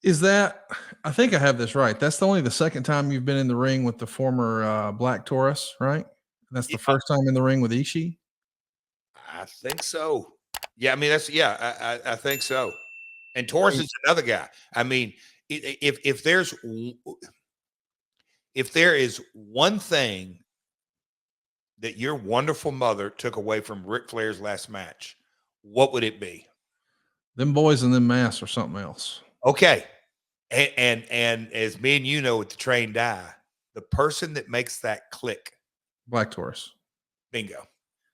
Is that I think I have this right. That's only the second time you've been in the ring with the former, Black Taurus, right? That's the Yeah, first time in the ring with Ishii? I think so. Yeah, I mean that's I think so. And I Torres mean, is another guy. I mean, if there is one thing that your wonderful mother took away from Ric Flair's last match, what would it be? them boys in them masks are something else. Okay, and as me and you know, with the trained eye, the person that makes that click, Black Taurus. bingo,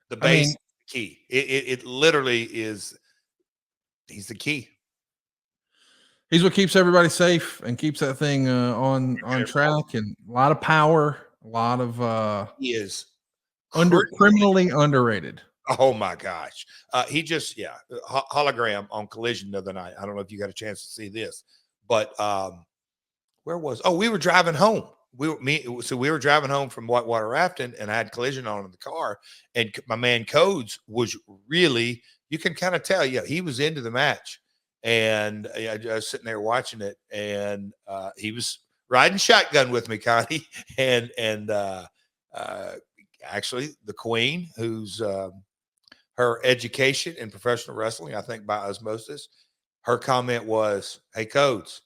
the I base, mean, the key. It literally is. He's the key. he's what keeps everybody safe and keeps that thing, on track, and a lot of power, a lot of, He is criminally. criminally underrated. Oh my gosh. He just, yeah, hologram on Collision the other night. I don't know if you got a chance to see this, but where was, oh, we were driving home. So we were driving home from whitewater rafting and I had Collision on in the car. And my man Codes was really, you can kind of tell, yeah, he was into the match. And I was sitting there watching it and he was riding shotgun with me, Connie. And actually the queen, who's, her education in professional wrestling, I think by osmosis, her comment was, "Hey, Codes,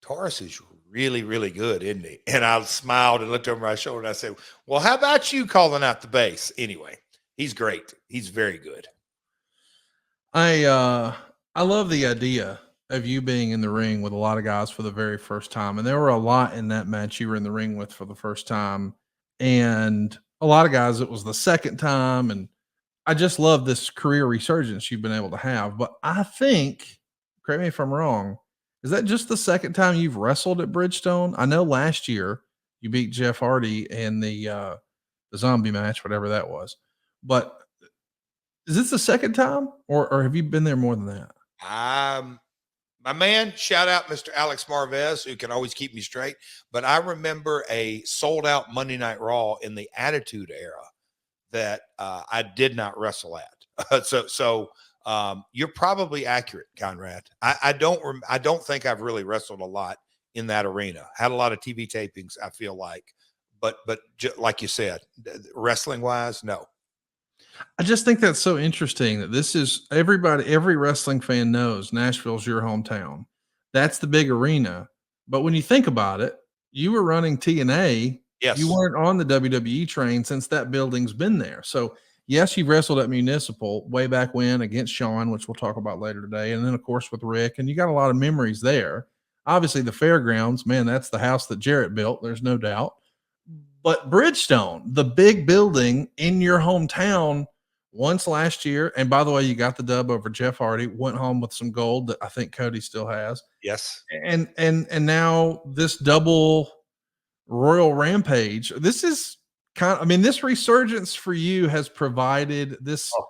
Taurus is really, really good, isn't he?" And I smiled and looked over my shoulder and I said, "Well, how about you calling out the base?" Anyway, he's great. He's very good. I, uh, I love the idea of you being in the ring with a lot of guys for the very first time, and there were a lot in that match you were in the ring with for the first time, and a lot of guys it was the second time, and I just love this career resurgence you've been able to have. But I think, correct me if I'm wrong, is that just the second time you've wrestled at Bridgestone? I know last year you beat Jeff Hardy in the zombie match, whatever that was. But is this the second time, or have you been there more than that? Um, my man, shout out Mr. Alex Marvez, who can always keep me straight. But I remember a sold out Monday Night Raw in the Attitude Era that I did not wrestle at. You're probably accurate, Conrad. I don't think I've really wrestled a lot in that arena. Had a lot of TV tapings, I feel like, but like you said, wrestling wise, no. I just think that's so interesting that this is everybody, every wrestling fan knows Nashville's your hometown. That's the big arena. But when you think about it, you were running TNA. You Yes, weren't on the WWE train since that building's been there. So, yes, you wrestled at Municipal way back when against Sean, which we'll talk about later today. And then, of course, with Rick. And you got a lot of memories there. Obviously, the fairgrounds, man, that's the house that JArrett built. There's no doubt. But Bridgestone, the big building in your hometown, once last year, and by the way, you got the dub over Jeff Hardy, went home with some gold that I think Cody still has. yes. And now this double Royal Rampage. This is I mean, this resurgence for you has provided this, Oh,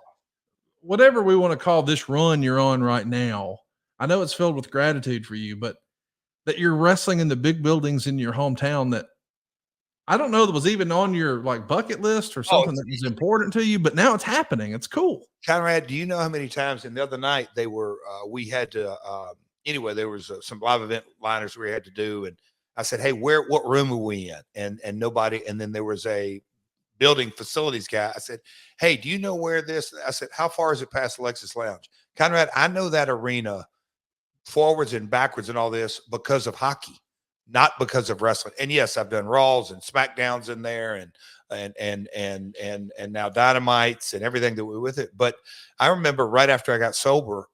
whatever we want to call this run you're on right now. I know it's filled with gratitude for you, but that you're wrestling in the big buildings in your hometown that I don't know that was even on your like bucket list or oh, something that was important to you, but now it's happening. It's cool. Conrad, do you know how many times? And the other night they were, we had to, anyway, there was some live event liners we had to do. And I said, "Hey, what room are we in?" And nobody, and then there was a building facilities guy. I said, "Hey, do you know where this?" I said, "How far is it past Alexis Lounge?" Conrad, I know that arena forwards and backwards and all this because of hockey, not because of wrestling. And yes, I've done Raws and SmackDowns in there and now Dynamites and everything that went with it. But I remember right after I got sober,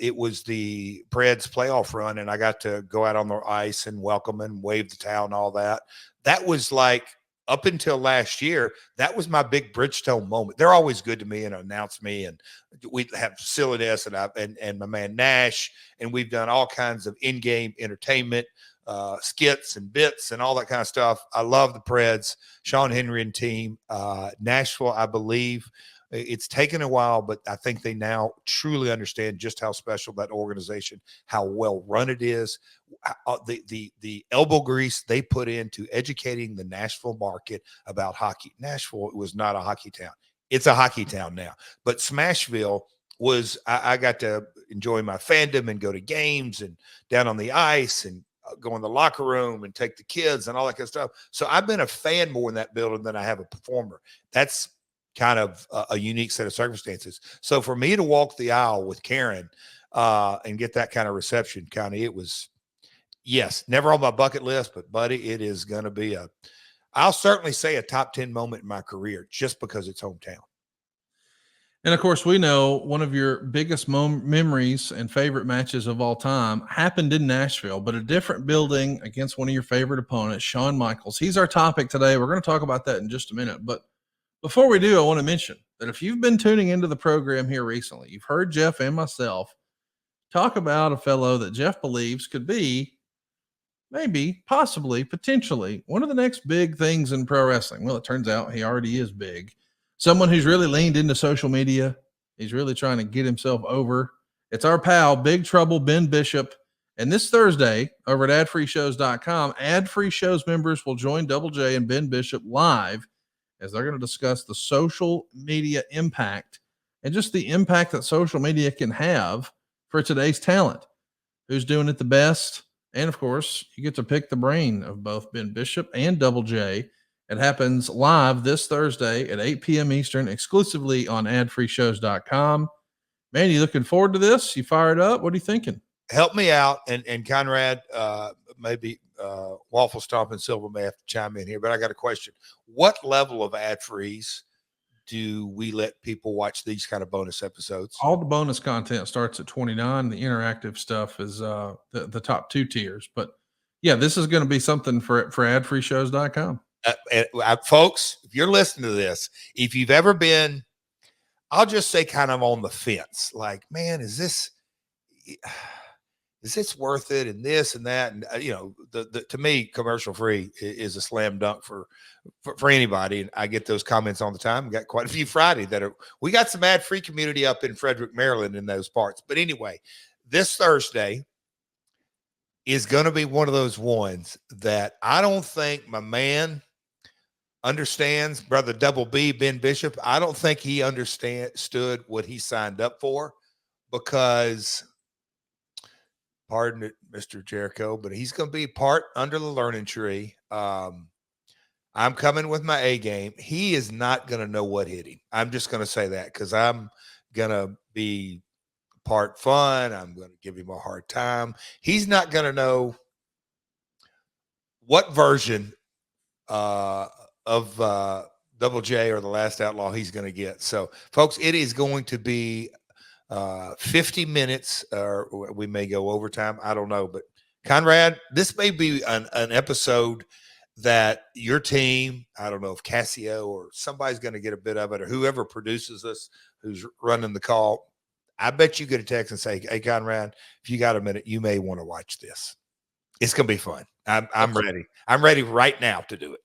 it was the Preds playoff run, and I got to go out on the ice and welcome and wave the towel and all that. That was like up until last year, that was my big Bridgestone moment. They're always good to me and announce me, and we have silliness and my man Nash, and we've done all kinds of in-game entertainment, skits and bits and all that kind of stuff. I love the Preds, Sean Henry and team. Nashville, I believe, it's taken a while, but I think they now truly understand just how special that organization, how well run it is, the elbow grease they put into educating the Nashville market about hockey. Nashville was not a hockey town; it's a hockey town now. But Smashville was I got to enjoy my fandom and go to games and down on the ice and go in the locker room and take the kids and all that kind of stuff. So I've been a fan more in that building than I have a performer. That's kind of a unique set of circumstances. So for me to walk the aisle with Karen and get that kind of reception, Connie, it was, yes, never on my bucket list, but buddy, it is going to be I'll certainly say a top 10 moment in my career just because it's hometown. And of course, we know one of your biggest memories and favorite matches of all time happened in Nashville, but a different building against one of your favorite opponents, Shawn Michaels. He's our topic today. We're going to talk about that in just a minute. But before we do, I want to mention that if you've been tuning into the program here recently, you've heard Jeff and myself talk about a fellow that Jeff believes could be maybe, possibly, potentially one of the next big things in pro wrestling. Well, it turns out he already is big. Someone who's really leaned into social media. He's really trying to get himself over. It's our pal, Big Trouble Ben Bishop. And this Thursday over at adfreeshows.com, ad-free shows members will join Double J and Ben Bishop live as they're going to discuss the social media impact and just the impact that social media can have for today's talent. Who's doing it the best? And of course, you get to pick the brain of both Ben Bishop and Double J. It happens live this Thursday at 8 p.m. Eastern, exclusively on adfreeshows.com. Man, you looking forward to this? You fired up? What are you thinking? Help me out. And Conrad, maybe Waffle Stomp and Silver may have to chime in here, but I got a question. What level of ad freeze do we let people watch these kind of bonus episodes? All the bonus content starts at $29. The interactive stuff is the top 2 tiers. But yeah, this is going to be something for adfreeshows.com. Folks, if you're listening to this, if you've ever been, I'll just say kind of on the fence, like, man, is this worth it? And this and that. And, to me, commercial free is a slam dunk for anybody. And I get those comments all the time. We got quite a few Friday we got some ad free community up in Frederick, Maryland in those parts. But anyway, this Thursday is going to be one of those ones that I don't think my man understands, brother Double B, Ben Bishop. I don't think he understood what he signed up for, because, pardon it, Mr. Jericho, but he's going to be part under the learning tree. I'm coming with my A game. He is not going to know what hit him. I'm just going to say that, because I'm going to be part fun. I'm going to give him a hard time. He's not going to know what version of Double J or the Last Outlaw he's going to get. So, folks, it is going to be 50 minutes, or we may go overtime. I don't know. But, Conrad, this may be an episode that your team, I don't know if Casio or somebody's going to get a bit of it, or whoever produces us, who's running the call. I bet you get a text and say, hey, Conrad, if you got a minute, you may want to watch this. It's going to be fun. I'm ready. I'm ready right now to do it.